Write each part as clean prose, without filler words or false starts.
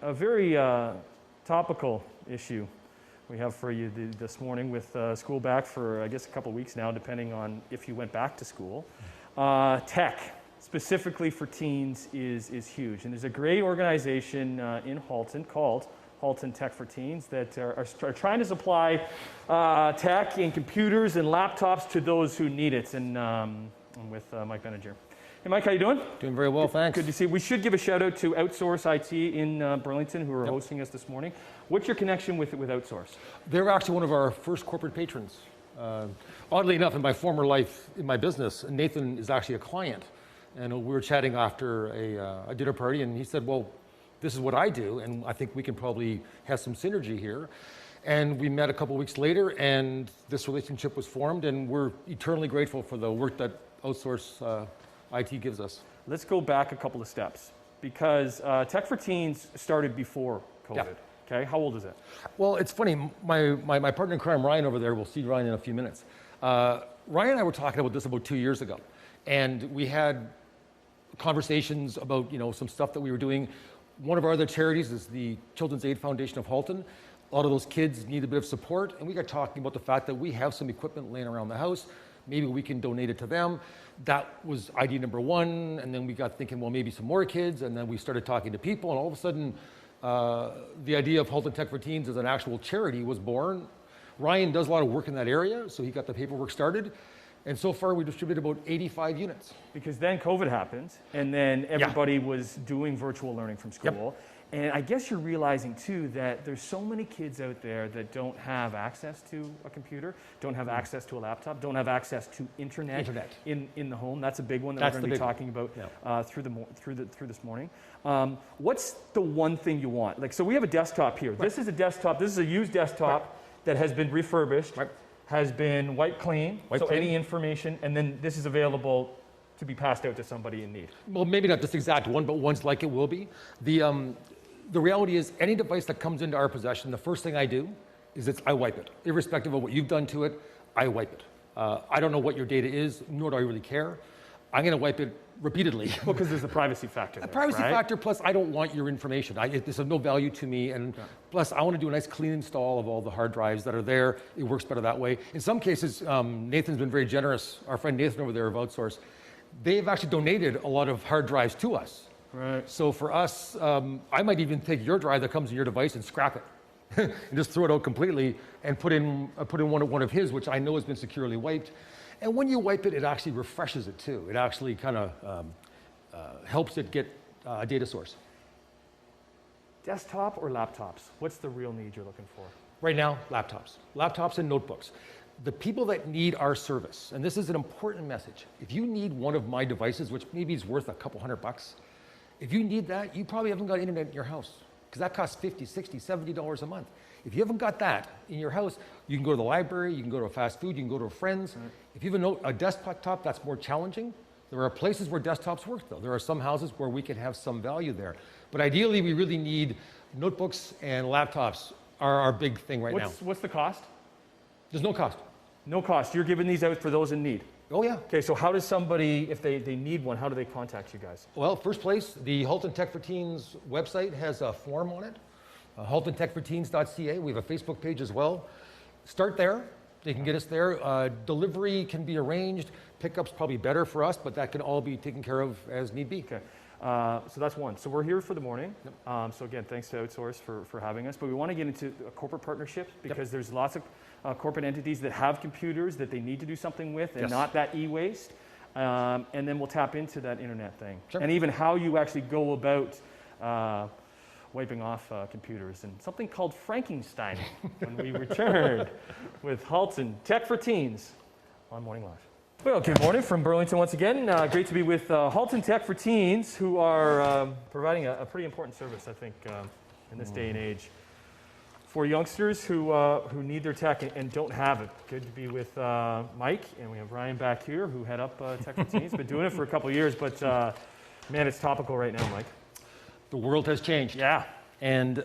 A very topical issue we have for you this morning with school back for, I guess, a couple weeks now, depending on if you went back to school. Tech, specifically for teens, is huge. And there's a great organization in Halton called Halton Tech for Teens that are trying to supply tech and computers and laptops to those who need it. And I'm with Mike Benninger. Hey Mike, how you doing? Doing very well, thanks. Good to see you. We should give a shout out to Outsource IT in Burlington, who are hosting us this morning. What's your connection with Outsource? They're actually one of our first corporate patrons. Oddly enough, in my former life, in my business, Nathan is actually a client. And we were chatting after a dinner party, and he said, well, this is what I do, and I think we can probably have some synergy here. And we met a couple weeks later, and this relationship was formed, and we're eternally grateful for the work that Outsource IT gives us. Let's go back a couple of steps, because Tech for Teens started before COVID. Yeah. Okay, how old is it? Well, it's funny. My partner in crime, Ryan, over there, we'll see Ryan in a few minutes. Ryan and I were talking about this about 2 years ago, and we had conversations about some stuff that we were doing. One of our other charities is the Children's Aid Foundation of Halton. A lot of those kids need a bit of support, and we got talking about the fact that we have some equipment laying around the house. Maybe we can donate it to them. That was idea number one, and then we got thinking, well, maybe some more kids, and then we started talking to people, and all of a sudden, the idea of Halton Tech for Teens as an actual charity was born. Ryan does a lot of work in that area, so he got the paperwork started, and so far we distributed about 85 units. Because then COVID happened, and then everybody was doing virtual learning from school. Yep. And I guess you're realizing too that there's so many kids out there that don't have access to a computer, don't have access to a laptop, don't have access to internet. In the home. That's a big one that we're going to be talking about through this morning. What's the one thing you want? Like, so we have a desktop here. Right. This is a desktop. This is a used desktop that has been refurbished, has been wiped clean. Any information, and then this is available to be passed out to somebody in need. Well, maybe not this exact one, but ones like it will be. The reality is, any device that comes into our possession, the first thing I do is I wipe it. Irrespective of what you've done to it, I wipe it. I don't know what your data is, nor do I really care. I'm going to wipe it repeatedly. Well, because there's a privacy factor there, a privacy factor, plus I don't want your information. It's of no value to me, and plus I want to do a nice clean install of all the hard drives that are there. It works better that way. In some cases, Nathan's been very generous. Our friend Nathan over there of Outsource, they've actually donated a lot of hard drives to us. Right. So for us, I might even take your drive that comes in your device and scrap it, and just throw it out completely, and put in one of his, which I know has been securely wiped. And when you wipe it, it actually refreshes it too. It actually kind of helps it get a data source. Desktop or laptops? What's the real need you're looking for? Right now, laptops and notebooks. The people that need our service, and this is an important message. If you need one of my devices, which maybe is worth a couple $100, if you need that, you probably haven't got internet in your house, because that costs $50, $60, $70 a month. If you haven't got that in your house, you can go to the library, you can go to a fast food, you can go to a friend's. Right. If you have a desktop, that's more challenging. There are places where desktops work, though. There are some houses where we can have some value there. But ideally, we really need notebooks, and laptops are our big thing right now. What's the cost? There's no cost. No cost. You're giving these out for those in need? Oh, yeah. Okay, so how does somebody, if they need one, how do they contact you guys? Well, first place, the Halton Tech for Teens website has a form on it, haltontechforteens.ca. We have a Facebook page as well. Start there. They can get us there. Delivery can be arranged. Pickup's probably better for us, but that can all be taken care of as need be. Okay. So that's one. So we're here for the morning. Yep. So again, thanks to Outsource for having us. But we want to get into a corporate partnership, because there's lots of corporate entities that have computers that they need to do something with, and not that e-waste. And then we'll tap into that internet thing. Sure. And even how you actually go about wiping off computers, and something called Frankenstein when we return with Halton Tech for Teens on Morning Live. Well, good morning from Burlington once again. Great to be with Halton Tech for Teens, who are providing a pretty important service, I think, in this day and age, for youngsters who need their tech and don't have it. Good to be with Mike, and we have Ryan back here, who head up Tech for Teens. Been doing it for a couple of years, but man, it's topical right now, Mike. The world has changed. Yeah. And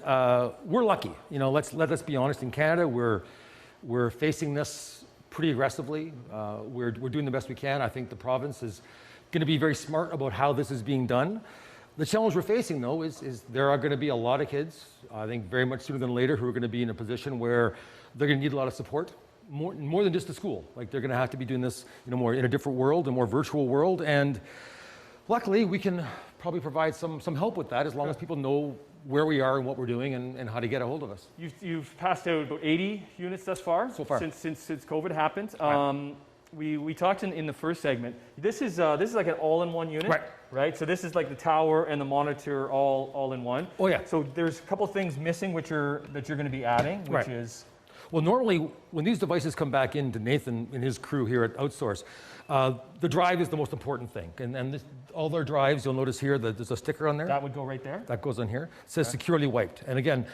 we're lucky. Let us be honest. In Canada, we're facing this pretty aggressively. We're doing the best we can. I think the province is going to be very smart about how this is being done. The challenge we're facing, though, is there are going to be a lot of kids, I think very much sooner than later, who are going to be in a position where they're going to need a lot of support, more than just the school. Like they're going to have to be doing this, more in a different world, a more virtual world. And luckily, we can probably provide some help with that as long as people know where we are and what we're doing and how to get a hold of us. You've passed out about 80 units thus far. So far. Since COVID happened. Right. We talked in the first segment. This is like an all-in-one unit, right? So this is like the tower and the monitor all in one. Oh yeah. So there's a couple things missing that you're going to be adding, which Right. is Well, normally when these devices come back into Nathan and his crew here at Outsource, the drive is the most important thing. And all their drives, you'll notice here that there's a sticker on there. that would go right there. That goes on here. It says securely wiped. And again,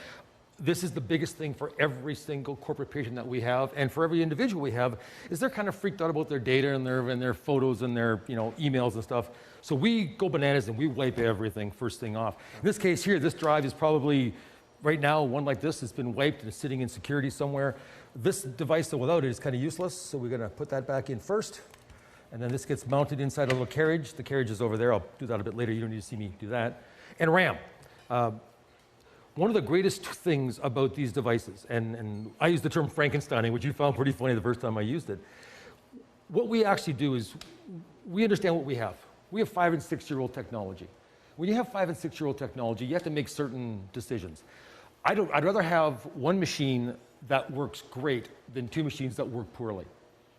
this is the biggest thing for every single corporate patient that we have, and for every individual we have, is they're kind of freaked out about their data and their photos and their emails and stuff. So we go bananas and we wipe everything first thing off. In this case here, this drive is probably right now one like this has been wiped and is sitting in security somewhere. This device, though, without it is kind of useless. So we're going to put that back in first, and then this gets mounted inside a little carriage. The carriage is over there. I'll do that a bit later. You don't need to see me do that. And RAM. One of the greatest things about these devices, and I use the term Frankensteining, which you found pretty funny the first time I used it. What we actually do is we understand what we have. We have 5- and 6-year-old technology. When you have 5- and 6-year-old technology, you have to make certain decisions. I'd rather have one machine that works great than 2 machines that work poorly.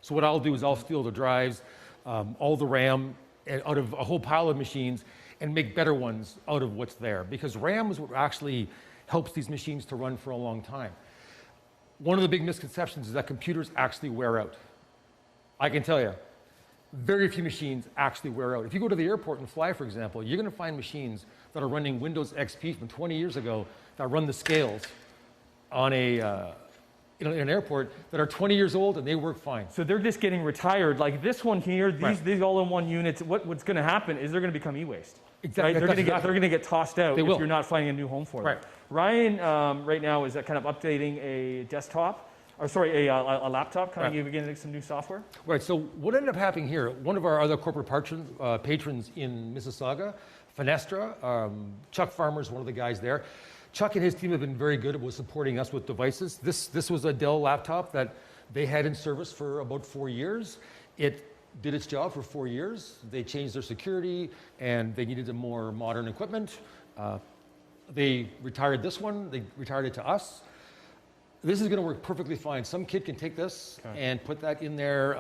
So what I'll do is I'll steal the drives, all the RAM, and out of a whole pile of machines, and make better ones out of what's there. Because RAM is what actually helps these machines to run for a long time. One of the big misconceptions is that computers actually wear out. I can tell you, very few machines actually wear out. If you go to the airport and fly, for example, you're going to find machines that are running Windows XP from 20 years ago that run the scales on in an airport that are 20 years old and they work fine. So they're just getting retired. Like this one here, these all-in-one units, what's going to happen is they're going to become e-waste. Exactly. Right? They're going to get tossed out if you're not finding a new home for them. Right. Ryan, right now, is kind of updating a desktop, or sorry, a laptop, kind of getting some new software. Right. So what ended up happening here? One of our other corporate patrons in Mississauga, Fenestra, Chuck Farmer is one of the guys there. Chuck and his team have been very good at supporting us with devices. This was a Dell laptop that they had in service for about 4 years. It did its job for 4 years. They changed their security and they needed a more modern equipment. They retired this one. They retired it to us. This is going to work perfectly fine. Some kid can take this and put that in their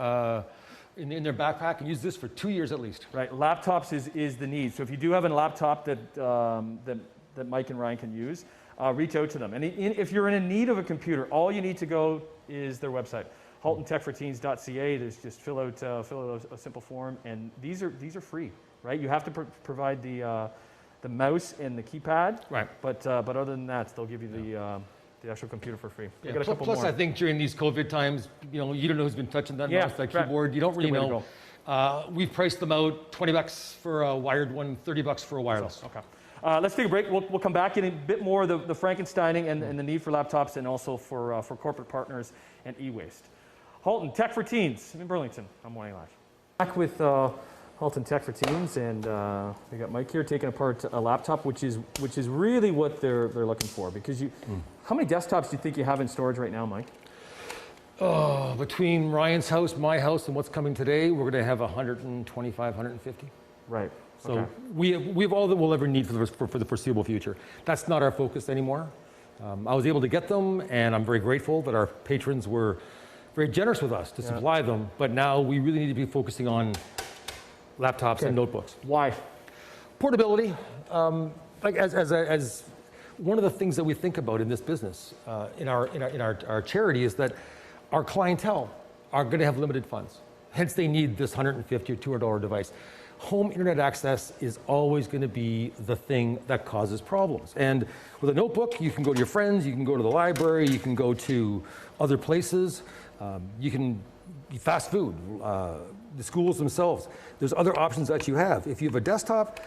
backpack and use this for 2 years at least. Right. Laptops is the need. So if you do have a laptop that Mike and Ryan can use, reach out to them. And if you're in need of a computer, all you need to go is their website, haltontechforteens.ca. There's just fill out a simple form, and these are free, right? You have to provide the mouse and the keypad, right? But other than that, they'll give you the actual computer for free. Yeah, plus, I think during these COVID times, you don't know who's been touching that mouse, that keyboard. You don't really know. We've priced them out $20 for a wired one, $30 for a wireless. Okay. Let's take a break. We'll come back in a bit more of the Frankensteining and the need for laptops, and also for corporate partners and e-waste. Halton Tech for Teens in Burlington on Morning Live. Back with Halton Tech for Teens, and we got Mike here taking apart a laptop, which is really what they're looking for. Because how many desktops do you think you have in storage right now, Mike? Between Ryan's house, my house, and what's coming today, we're going to have 125, 150. Right. So okay. we have all that we'll ever need for the foreseeable future. That's not our focus anymore. I was able to get them, and I'm very grateful that our patrons were very generous with us to supply them. But now we really need to be focusing on laptops and notebooks. Why? Portability. Like as one of the things that we think about in this business, in our charity, is that our clientele are going to have limited funds. Hence, they need this $150 or $200 device. Home internet access is always going to be the thing that causes problems. And with a notebook, you can go to your friends, you can go to the library, you can go to other places, you can fast food, the schools themselves. There's other options that you have. If you have a desktop,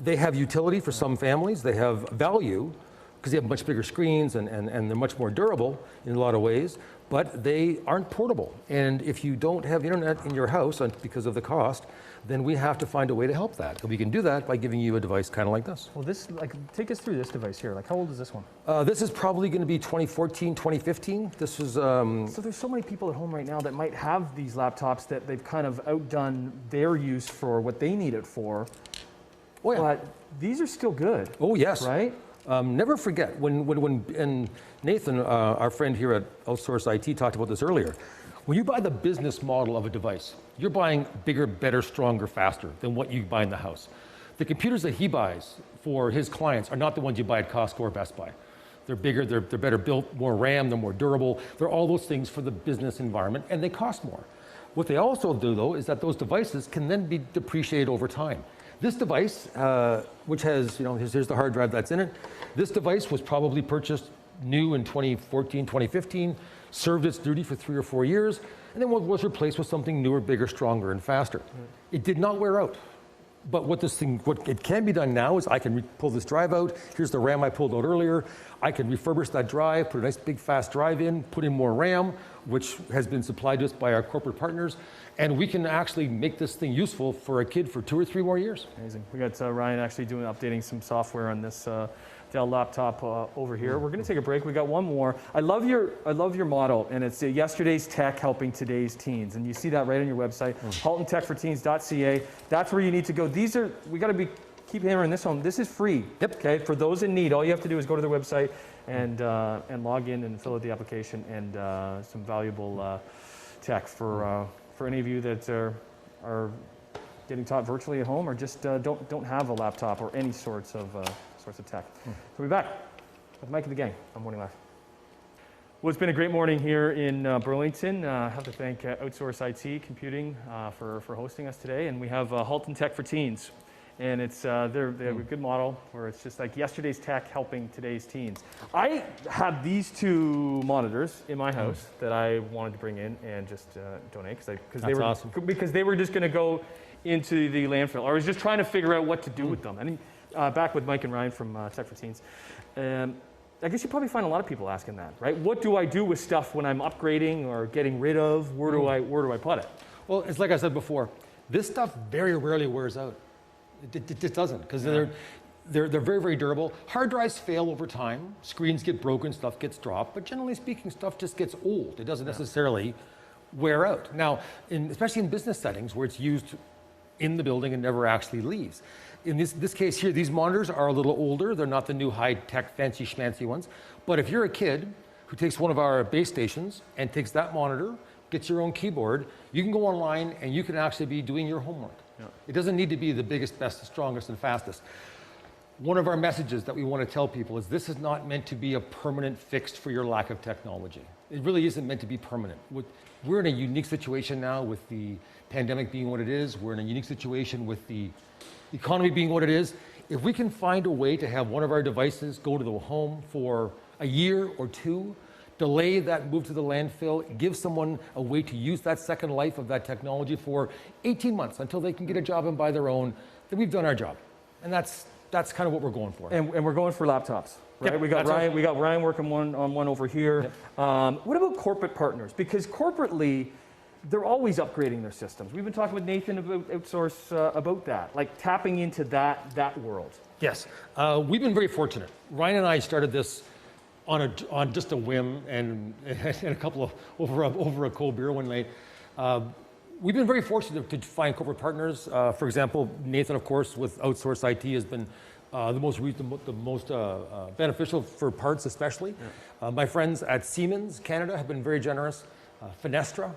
they have utility for some families. They have value because they have much bigger screens and they're much more durable in a lot of ways. but they aren't portable. And if you don't have internet in your house because of the cost, then we have to find a way to help that. And we can do that by giving you a device kind of like this. Well, take us through this device here. How old is this one? This is probably going to be 2014, 2015. This is... So there's so many people at home right now that might have these laptops that they've kind of outdone their use for what they need it for. Oh, yeah. But these are still good. Oh, yes. Right? Never forget, and Nathan, our friend here at Outsource IT, talked about this earlier. When you buy the business model of a device, you're buying bigger, better, stronger, faster than what you buy in the house. The computers that he buys for his clients are not the ones you buy at Costco or Best Buy. They're bigger, they're better built, more RAM, they're more durable. They're all those things for the business environment, and they cost more. What they also do, though, is that those devices can then be depreciated over time. This device, which has, here's the hard drive that's in it. This device was probably purchased new in 2014, 2015, served its duty for 3 or 4 years, and then was replaced with something newer, bigger, stronger, and faster. It did not wear out. But what it can be done now is I can pull this drive out. Here's the RAM I pulled out earlier. I can refurbish that drive, put a nice big fast drive in, put in more RAM, which has been supplied to us by our corporate partners, and we can actually make this thing useful for a kid for 2 or 3 more years. Amazing. We got Ryan actually updating some software on this Dell laptop over here. We're going to take a break. We got one more. I love your model, and it's yesterday's tech helping today's teens, and you see that right on your website, haltontechforteens.ca. That's where you need to go. We got to keep hammering this home. This is free. Yep. Okay. For those in need, all you have to do is go to their website and log in and fill out the application, and some valuable tech for any of you that are getting taught virtually at home, or just don't have a laptop or any sorts of tech. So we'll be back with Mike and the gang on Morning Live. Well, it's been a great morning here in Burlington. I have to thank Outsource IT Computing for hosting us today, and we have Halton Tech for Teens. And they have a good model where it's just like yesterday's tech helping today's teens. I have these 2 monitors in my house that I wanted to bring in and just donate because they were just going to go into the landfill. I was just trying to figure out what to do with them. And back with Mike and Ryan from Tech for Teens. I guess you probably find a lot of people asking that, right? What do I do with stuff when I'm upgrading or getting rid of? Where do I put it? Well, it's like I said before. This stuff very rarely wears out. It just doesn't, because they're very, very durable. Hard drives fail over time. Screens get broken, stuff gets dropped. But generally speaking, stuff just gets old. It doesn't necessarily wear out. Now, especially in business settings where it's used in the building and never actually leaves. In this case here, these monitors are a little older. They're not the new high-tech, fancy schmancy ones. But if you're a kid who takes one of our base stations and takes that monitor, gets your own keyboard, you can go online and you can actually be doing your homework. Yeah. It doesn't need to be the biggest, best, strongest, and fastest. One of our messages that we want to tell people is this is not meant to be a permanent fix for your lack of technology. It really isn't meant to be permanent. We're in a unique situation now with the pandemic being what it is. We're in a unique situation with the economy being what it is. If we can find a way to have one of our devices go to the home for a year or 2, delay that move to the landfill, give someone a way to use that second life of that technology for 18 months until they can get a job and buy their own, then we've done our job. And that's kind of what we're going for. And we're going for laptops, right? Yep, we got Ryan working on one over here. Yep. What about corporate partners? Because corporately, they're always upgrading their systems. We've been talking with Nathan about Outsource about that, like tapping into that world. Yes, we've been very fortunate. Ryan and I started this on just a whim and a couple of over a cold beer one night. We've been very fortunate to find corporate partners. For example, Nathan, of course, with Outsource IT has been the most beneficial for parts, especially. Yeah. My friends at Siemens Canada have been very generous. Fenestra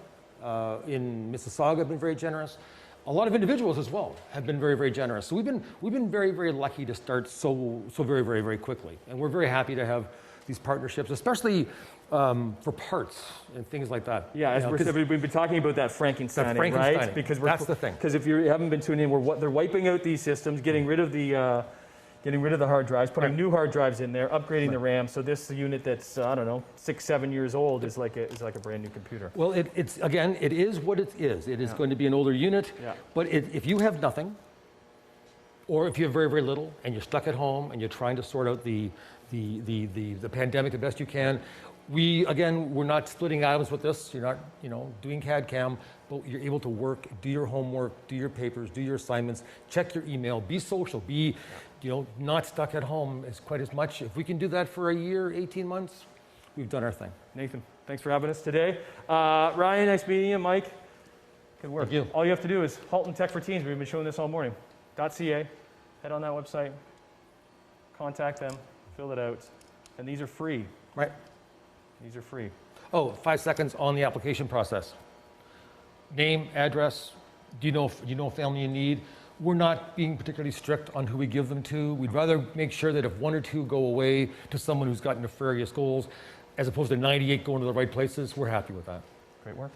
in Mississauga have been very generous. A lot of individuals as well have been very, very generous. So we've been very, very lucky to start so very, very, very quickly, and we're very happy to have these partnerships, especially for parts and things like that. Yeah, we've been talking about that Frankenstein, right? Because that's the thing. Because if you haven't been tuning in, they're wiping out these systems, getting rid of the hard drives, putting new hard drives in there, upgrading the RAM. So this unit that's 6-7 years old is like a brand new computer. Well, it is what it is. It is going to be an older unit. Yeah. But if you have nothing, or if you have very, very little, and you're stuck at home and you're trying to sort out the pandemic the best you can, Again, we're not splitting items with this. You're not, doing CAD CAM, but you're able to work, do your homework, do your papers, do your assignments, check your email, be social, be, not stuck at home quite as much. If we can do that for a year, 18 months, we've done our thing. Nathan, thanks for having us today. Ryan, nice meeting you. Mike, good work. Thank you. All you have to do is Halton Tech for Teens. We've been showing this all morning. .ca. Head on that website. Contact them. Fill it out. And these are free. Right. These are free. Oh, 5 seconds on the application process. Name, address, do you know family in need? We're not being particularly strict on who we give them to. We'd rather make sure that if 1 or 2 go away to someone who's got nefarious goals, as opposed to 98 going to the right places, we're happy with that. Great work.